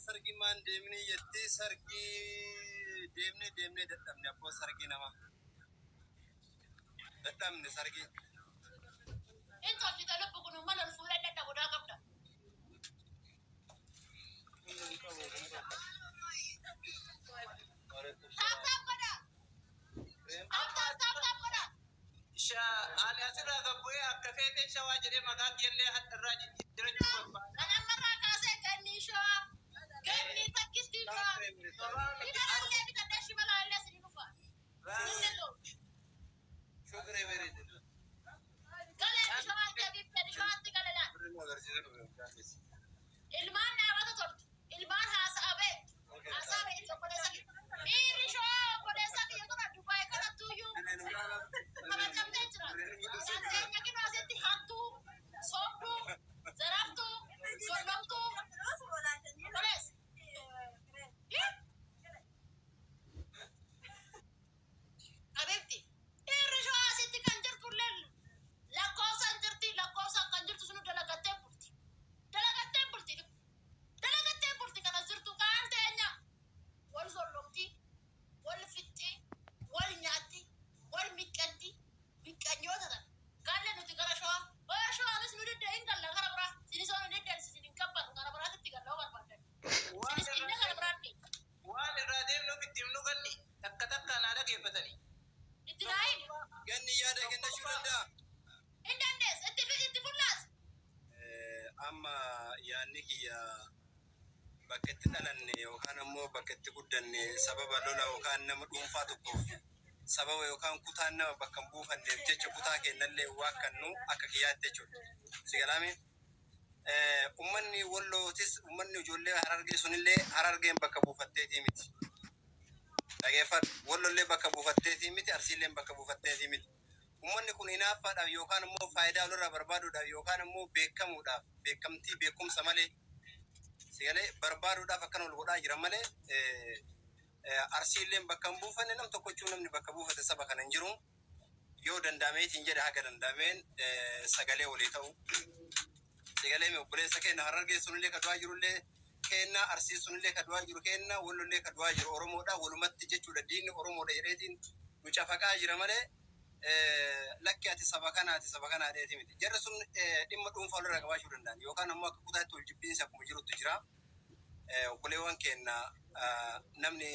sargi man demni yetti sargi demne dadamne abbo sargi nama dadamne sargi into kitalo bukunu man fuula dadda goda qabda tap goda tap goda sha ali asira gabuya kafete shawajire maga gelle hadraji diraju ana marra kase ganni sho ganni takitti sho ina alle bitadashi mala alle sinifa shukre veri gale shawajire bibbe shawati galala ilman nawata tort ilman hasabe into kodesa iri sho kodesa ki yoto dubai kana tuyu kama tamte chira sante kino aseti hatu sotu zaraftu solomtu kodes abeti iri sho aseti kanjer kulel la cosa kanjer tu sunu dalagate purti kana zirtu kantenya wal solomti wal fitti wal nyati wal mikanti mikanyota da galle nuti gara shoa anis nudi de ingal la gara bra sini sono de del sini kappa gara bra titti galla war pande sini inda gara bra ni wal radem no fitim no ganni takka na da gefatani idrai ganni ya da ganna shuranda indandes itti fullas amma yani ya bakketti dhalanne yookaan ammoo bakketti guddanne sababa lola yookaan nama dhuunfaa tokkoof sababa yookaan kutaan nama bakka hin buufanneef jecha kutaa kennallee waakkannu akka kiyyaatti jechuudha. Sigalaami ummanni wallootis ummanni ijoollee harargee sunillee harargeen bakka buufatteetii miti. Dhageeffadhu wallollee bakka buufatteetii miti arsiilleen bakka buufatteetii miti. Ummanni kun hinaaffaadhaaf yookaan ammoo faayidaa walirraa barbaaduudhaaf yookaan ammoo beekamuudhaaf beekamtii beekumsa malee sigale barbaaduudhaaf akkan ol godhaa jira malee arsiilleen bakka hin buufanne nam tokkochuu namni bakka buufate saba kana hin jiru yoo dandaameetiin jedhe haga dandaameen sagalee walii ta'u sigalee mi obboleessa kenna harargee sunillee ka du'aa jirullee kenna arsii sunillee ka du'aa jiru kenna wallollee ka du'aa jiru oromoodha walumatti jechuudha diinni oromoodha jedheetiin nu cafaqaa jira malee lakki ati saba kanaa dheeti miti jarri sun dhimma dhuunfaa walirraa qabaachuu danda'an yookaan ammoo akka kutaatti wal jibbiinsa akkuma jirutti jira obboleewwan kenna namni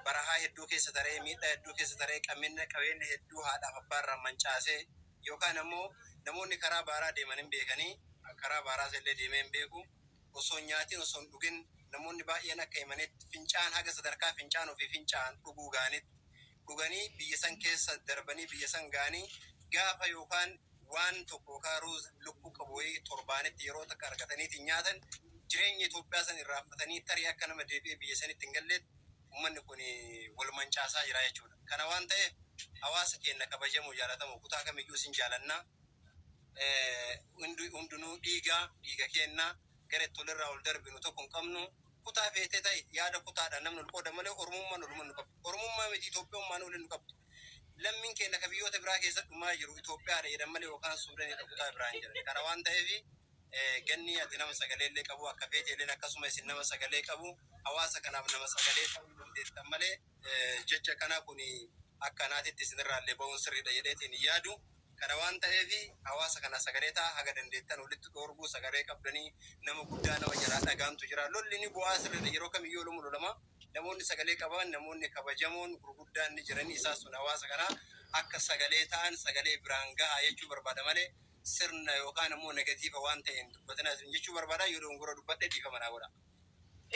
barahaa hedduu keessa taree miidhaa hedduu keessa taree qabeenya hedduu haadhaaf abbaarraa mancaasee yookaan ammoo namoonni karaa baaraa deeman hin beekanii karaa baaraas illee deemee hin beeku osoo nyaatiin osoo hin dhugin namoonni baay'een akka himanitti fincaan haga sadarkaa fincaan ofii fincaan dhuguu gaanitti dhuganii biyya san keessa darbanii biyya san gaanii gaafa yookaan waan tokko yookaan ruuz lukkuu qabu wayii torbaanitti yeroo takka argataniitiin nyaatan jireenya Itoophiyaa san irraanfatanii tarii akka nama deebi'ee biyya sanitti hin galleetti ummanni kun wal mancaasaa jira jechuudha. Kana waan ta'eef hawaasa keenya kabajamu jaalatamu kutaa kamiyyuu sin jaalannaa hundinuu dhiiga keenya gara tolirraa ol darbinu tokko hin qabnu kutaa feetee ta'e yaada kutaadha namni ol qooda malee oromummaan olumaan nu qabdu. Oromummaa miti Itoophiyummaan olin nu qabdu. Lammiin keenya ka biyyoota biraa keessatti dhumaa jiru Itoophiyaadha jedhan malee yookaan Suudaanidha kutaa biraan jira. Kana waan ta'eef ganni ati nama sagaleellee qabu akka feeteelleen akkasuma isin nama sagalee qabu hawaasa kanaaf nama sagalee ta'uu dandeettan malee jecha kana kun akkanaatitti isinirraallee ba'uun sirriidha jedheetiin yaadu. Kana waan ta'eef hawaasa kana sagalee ta'a haga dandeettan walitti dhoorguu sagalee qabdanii nama guddaa nama jalaa dhagaantu jira. Lolli ni bu'aa sirriidha yeroo kamiyyuu lomu lolama. Namoonni sagalee qaban namoonni kabajamoon gurguddaan ni jiranii isaa sun hawaasa kana akka sagalee ta'an sagalee biraan gahaa jechuu barbaada malee sirna yookaan ammoo negatiiva waan ta'een dubbatanaa jechuu barbaada yoo dongora dubbadhe dhiifama naa godha.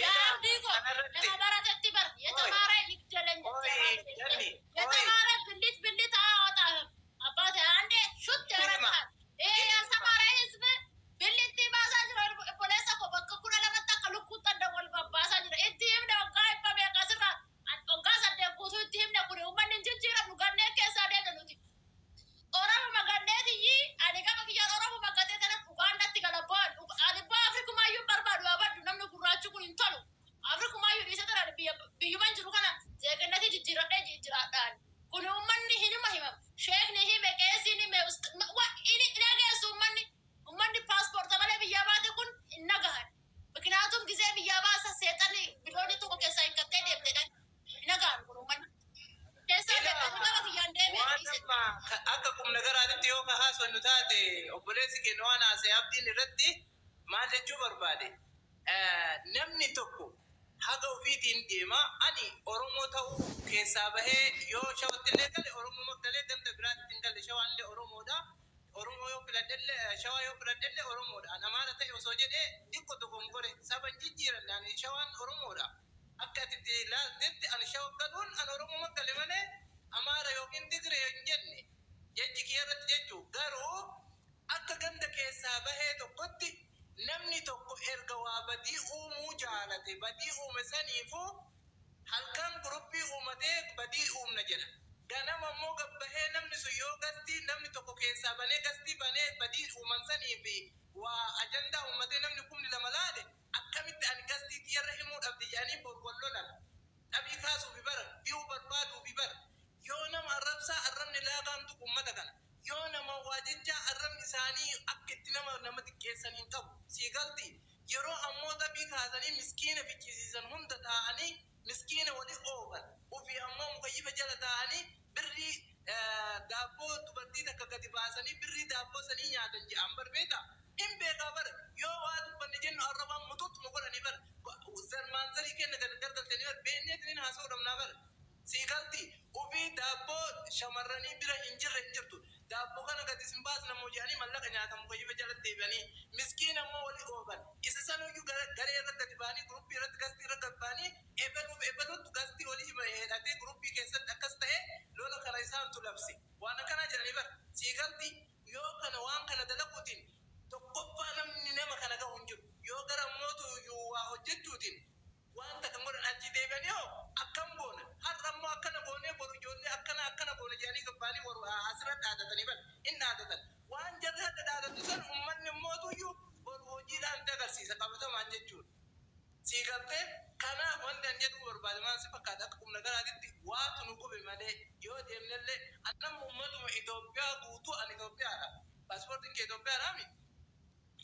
Yaabdiiko nama baratetti bar የተማረ ይግደለኝ የተማረ ብልት አወጣህም አባቴ አንዴ ሹት ያረጋል ይሄ ያልተማረ ህዝብ ብልት ባዛ ጅሮ ፖሊስ እኮ በኩኩለ ለመጣ ከልኩ ተደወል ባባሳ ጅሮ እዲም ነው ጋር በሚያቀስራ አንቆጋ ሰደቁቱ እዲም ነው ጉሩ ማን እንጅራ ሙጋኔ ከሳ ደገኑቲ ኦራም መጋኔት ይ አዲጋ በኪያ ኦራም መጋኔት ከነ ኡጋንዳቲ ገለባል አዲባ አፍሪኩማዩ በርባዱ አባዱ ነምኑ ጉራቹ ኩን እንተሉ አፍሪኩማዩ ዲሰተራ ቢዩማን ጅሩ ከና ዘገነቲ ጅጅራደ ጅጅራዳን ኩኑ biyya baasa seexani bilooni tokko keessa hiikattee deemtedhan hin agaan kunuman keessa deemtee nama biyyaan deemee akka qubna garaatitti yoo haaswannu taate obboleessi keenya waan haasa'e abdiin irratti maal jechuu barbaade namni tokko haga ofiitiin deema ani oromoo ta'uu keessaa bahee yoo shawatti illee gale oromoo magdalee ganda biraatti hin galle shawaallee oromoodha oromoo yoo filadhelle shawaa yoo filadhelle oromoodha an amaara ta'e osoo jedhee xiqqoo tokkoon gore saban jijjiiran ani shawaan oromoodha akka ati ilaaltetti ani shawa galuun an oromoo maggale malee amaara yookiin tigre hin jenne jechi kiyyarratti jechuu garuu akka ganda keessaa bahee tokkotti namni tokko erga waa badii uumuu jaalate badii uume saniifuu halkan guruppii uumatee badii uumna jedha ganama immoo gabbahee namni sun yoo gastii namni tokko keessaa banee gastii banee badii uuman saniifi waa ajandaa uummatee namni kumni lama laale akkamitti ani gastii kiyyarra himuu dhabdi jedhanii borbollolan dhabii kaasuufi bara biyuu barbaaduufi bara yoo nama arrabsaa arrabni laagaantu ummata kana yoo nama waa jecha arrabni isaanii akka itti nama xiqqeessan hin qabu siigalti yeroo ammoo dhabii kaasanii miskiina fichisiisan hunda ta'anii miskiina wali ooban ufi ammoo mukayyifa jala ta'anii birrii daabboo dubartii takka gadi baasanii birrii daabboo sanii nyaatan je'an barbeeta hin beekaa bara yoo waa dubbanne jennu arrabaan mutuutu nu godhanii bara zarmaanzarii kenna gargaltanii bara beenneetiniin haasa'uu dhabnaa bara siigalti ufi daabboo shamarranii bira hin jirtu daabboo kana gadi sin baasna moo jedhanii mallaqa nyaatamu mukayyifa jalatti deebi'anii miskiina ammoo wali ooban isa sanuyyuu garee irratti gadi ba'anii guruppii irratti gastii irratti gadi ba'anii ebaluutu gastii walii hidhatee guruppii keessatti akkas ta'e lola kana isaantu labse waan akkanaa jedhanii bara siigalti yoo kana waan kana dalaguutiin tokkoffaa namni nama kana gahu hin jiru yoo gara mootu waa hojjechuutiin waan takka godhan achi deebi'anii hoo akkam boona har'a ammoo akkana boonee boru ijoollee akkana boona jedhanii gabbaanii boru asirratti dhaadatanii bara hin dhaadatan waan jarri hadda dhaadatu san ummanni mootuyyuu boru hojiidhaan dagarsiisa qabatamaan jechuudha. Siigaltee kanaaf wanta hin jedhu barbaade maan si fakkaata akka humna garaatitti waatu nu gube malee yoo deemnellee annama ummatuma Itoophiyaa guutuu an Itoophiyaadha. Paaspoortiin kee Itoophiyaadhaa mi?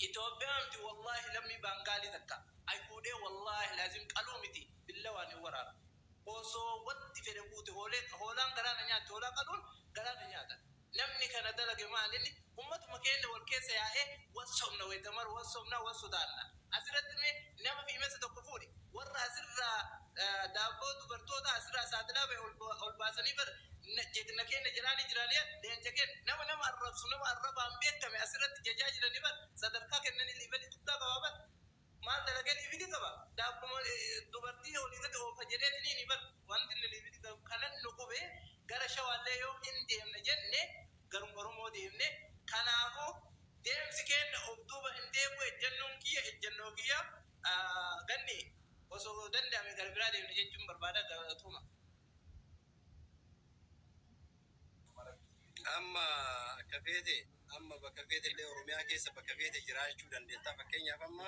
Itoophiyaa miti wallaahi lammii baangaalii takka. Ay fuudhee wallaahi laazim qaluu miti billa waan hin waraaba. Osoo wanti fedhe guute hoolaan garaana nyaatti hoolaa qaluun garaana nyaata. Namni kana dalage maalinni ummatuma keenya wal keessa yaa'ee wassomna weetamar wassomna wassodaanna. Asirratti nama fiimessa tokko fuudhi warra asirraa daabboo dubartoota asirraa saaxilaa ba'e ol baasanii bara jegna keenya jiraanii leenca keenya nama arrabsu nama arrabaan beekame asirratti jajaa jiranii bara sadarkaa kennanii liibalii guddaa qabaa bara maal dalagee liibilii qaba daabboo dubartii olii gadi oofa jedheetiniin ni bara wanti inni liibilii qabu kanan nu gube gara shawaallee yoo hin deemne jenne garum oromoo deemne kanaafuu deemsi keenya of duuba hin deebi'u ejjennoo kiyya ganni osoo danda'ame gara biraa deemne jechuun barbaada galatuma. Amma akka feete amma bakka feete illee Oromiyaa keessa bakka feete jiraachuu dandeetta. Fakkeenyaaf amma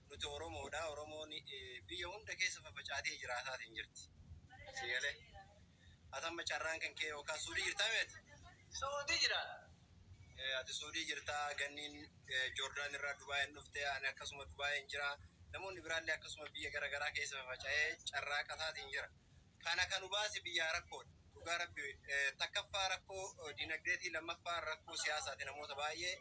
nuti Oromoodha. Oromoon biyya hunda keessa faffacaatee jiraataatiin jirti. Sigalee atamma carraan kan kee yookaan suudii jirtaa meeti? Suudii jiraata. Ati suudii jirtaa ganniin Joordaan irraa Dubaayeen dhuftee ani akkasuma Dubaayeen jira. Namoonni biraallee akkasuma biyya garaagaraa keessa faffaca'ee carraa qataatiin jira. Kana kan baase biyya rakkoodha. Dhugaa rabbi takkaffaa rakkoo dinagdeetii lammaffaa rakkoo siyaasaati namoota baay'ee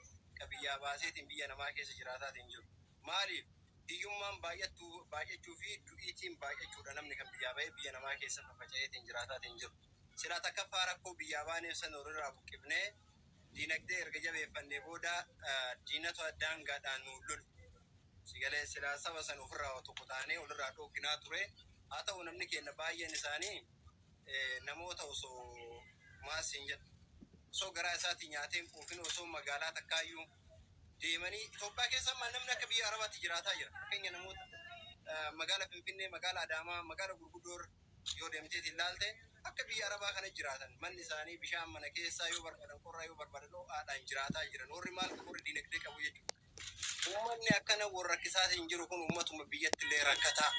biyyaa baaseetiin biyya namaa keessa jiraataatiin jiru. Maaliif hiyyummaan baay'achuu fi du'iitiin baay'achuudha namni kan biyyaa ba'ee biyya namaa keessa faffaca'eetiin jiraataatiin jiru. Silaa takkaffaa rakkoo biyyaa baanee san irraa buqqifnee dinagdee erga jabeeffannee booda diinatu daangaadhaan nu lolu. Sigalee silaa saba san ofirraa tokko taanee walirraa dhooginaa ture. Haa ta'u namni keenya baay'een isaanii namoota osoo maasiin jedhu osoo garaa isaatii nyaateen quufin osoo magaalaa takkaayyuu deemanii Itoophiyaa keessa namni akka biyya Arabaatti jiraataa jira. Fakkeenya namoota magaalaa Finfinnee, magaalaa Adaamaa, magaalaa gurguddoo yoo deemteet ilaalte akka biyya Arabaa kana jiraatan manni isaanii bishaan mana keessaa yoo barbaadan qorraa yoo barbaadan ho'aadhaan jiraataa jiran. Warri maal qabu warri dinagdee qabu jechuudha. Uummanni akkana warra rakkisaatiin jiru kun uummatuma biyyatti illee rakkataa.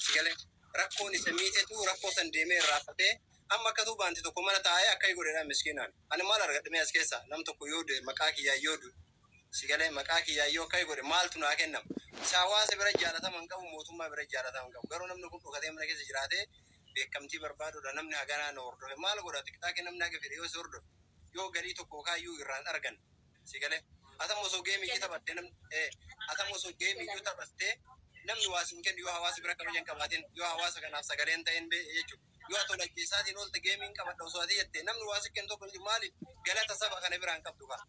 Sigalee rakkoon isa miiteetu rakkoo san deemee irraafatee amma akka tuubaanti tokko mana taa'ee akka godheedhaan miskiinaan. Ani maal argadhame as keessa nam tokko yoo maqaa kiyyaa yoo sigalee maqaa kiyyaa yoo akka godhe maaltu naa kennama. Hawaasa bira jaalataman qabu mootummaa bira jaalataman qabu garuu namni kun dhokatee mana keessa jiraatee beekamtii barbaadudha namni haganaa na hordofe maal godha tiktaakii namni haga fedhe yoo si hordofe yoo galii tokko kaayyuu irraan argan si galee atam osoo geemii iyyuu taphattee atam osoo geemii iyyuu taphattee namni waa sin kennu yoo hawaasa bira kabajan qabaatiin yoo hawaasa kanaaf sagaleen ta'een jechuudha yoo ati lajjeessaatiin oolte geemiin qabadha osoo ati jettee namni waa si kennu tokko hin jiru maaliif galata saba kana biraan qabdu kaa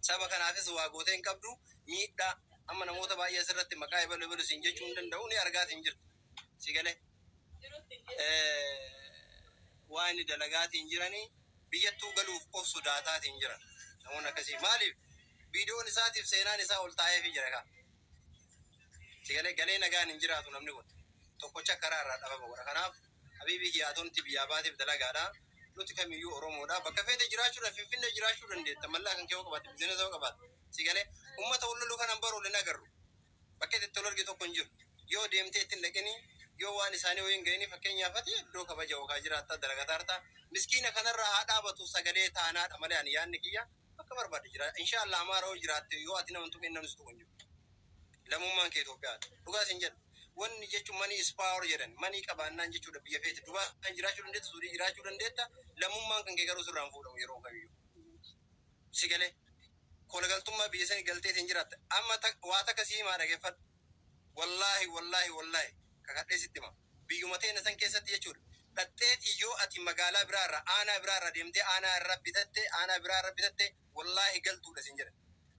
saba kanaafis waa gootee hin qabdu miidhaa amma namoota baay'ee asirratti maqaa ebalu siin jechuu hin danda'u ni argaatiin jirtu si galee waan inni dalagaatiin jiranii biyyattuu galuuf of sodaataatiin jiran namoonni akkasii maaliif viidiyoon isaatiif seenaan isaa ol taa'eefii jira kaa si galee nagaan hin jiraatu namni kun tokkocha karaa irraa dhabama godha kanaaf habiibii hiyyaatonni biyyaa baatiif dalagaadha nuti kamiyyuu oromoodha bakka feete jiraachuudhaan finfinnee jiraachuu dandeetta mallaa kan kee qabaate bizinesa yoo qabaate si galee ummata walloluu kanan baroole hin agarru bakka itti tol arge tokko hin jiru yoo deemtee ittiin dhaqanii yoo waan isaanii hoyin ga'anii fakkeenyaaf ati iddoo kabaja yookaan jiraattaa dalagataartaa miskiina kanarraa haa dhaabatu sagalee taanaadha malee ani yaadni kiyya bakka barbaade jira inshaallah amaara yoo jiraatte yoo ati nama tuqin namni tuqin jiru lamummaan kee Itoophiyaadha dhugaas hin jedhu wanni jechuun manii ispaawar jedhan manii qabaannaan jechuudha biyya feete dubaa kan jiraachuu dandeetta suudii jiraachuu dandeetta lamummaan kan kee garuu sirraan fuudhamu yeroo kamiyyuu si galee kolagaltummaa biyya sanii galteetiin jiraatta amma waa takka sii maa dhageeffadhu wallaahi kakadhee sitti hima biyyuma teena san keessatti jechuudha dhatteetii yoo ati magaalaa biraarra aanaa biraarra deemtee aanaa biraarra bitatte wallaahi galtuudha sin jedhan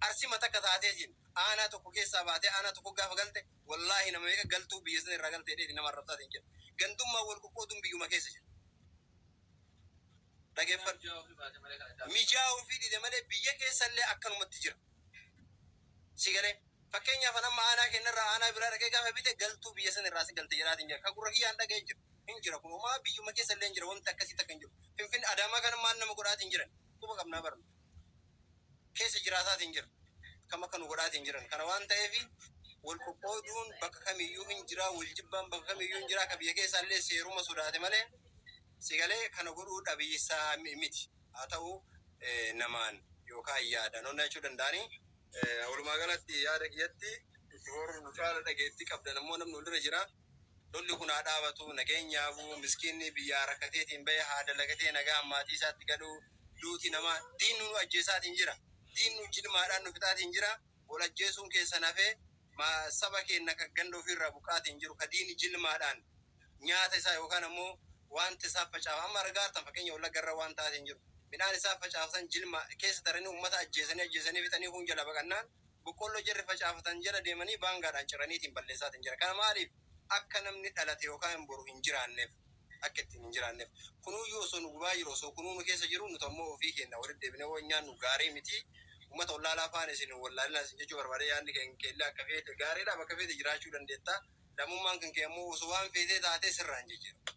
arsima takka taateetiin aanaa tokko keessaa baatee aanaa tokko gaafa galte wallaahi nama meeqa galtuu biyya sana irraa galtee dheeti nama arrabsaatiin jedha gandummaa wal qoqqooduun biyyuma keessa jira dhageeffadhu mijaa'uu fi dhide malee biyya keessallee akkanumatti jira si galee fakkeenyaaf nama aanaa kennarraa aanaa biraa dhaqee gaafa bite galtuu biyya sana irraa si galte jedhaatiin jira ka gurra kiyyaan dhagee jiru hin jira kun homaa biyyuma keessallee hin jira wanti akkasii takka hin jiru finfinne adaamaa kana maan nama godhaatiin jiran quba qabnaa barna keessa jiraataatiin jira kam akka nu godhaatiin jiran kana waan ta'eef wal qoqqooduun bakka kamiyyuu hin jira wal jibbaan bakka kamiyyuu hin jira ka biyya keessallee seeruma sodaate malee si galee kana godhuu dhabiisaa miti haa ta'u namaan yookaan yaada nonna jechuu danda'anii walumaa galatti yaada kiyyatti itti horuun nu caala dhageetti qabdan ammoo namni walirra jira lolli kun haa dhaabatu nageenyaafu miskiinni biyyaa rakkateetiin bahe haa dalagatee nagaa maatii isaatti galuu duuti namaa diinnu nu ajjeesaatiin jira diinnu jilmaadhaan nu fixaatiin jira wal ajjeesuun keessan hafee saba keenya kan ganda ofirraa buqaatiin jiru ka diini jilmaadhaan nyaata isaa yookaan ammoo wanta isaa facaafa amma argaartan fakkeenya wallaggarra waan taatiin jiru midhaan isaa facaafatan jilma keessa taranii uummata ajjeesanii fixanii kun jala baqannaan boqqolloo jarri facaafatan jala deemanii baangaadhaan ciraniitiin balleessaatiin jira kana maaliif akka namni dhalate yookaan boru hin jiraanneef akka ittiin hin jiraanneef kunuyyuu osoo nu gubaa jiru osoo kunuu nu keessa jiru nuti ammoo ofii keenya walitti deebinee waan nyaannu gaarii miti uummata wallaalaa faana isin wallaalina isin jechuu barbaade yaadni keenya akka feete gaariidha bakka feete jiraachuu dandeetta lamummaan kan kee ammoo osoo waan feetee taatee sirraan jijjiira.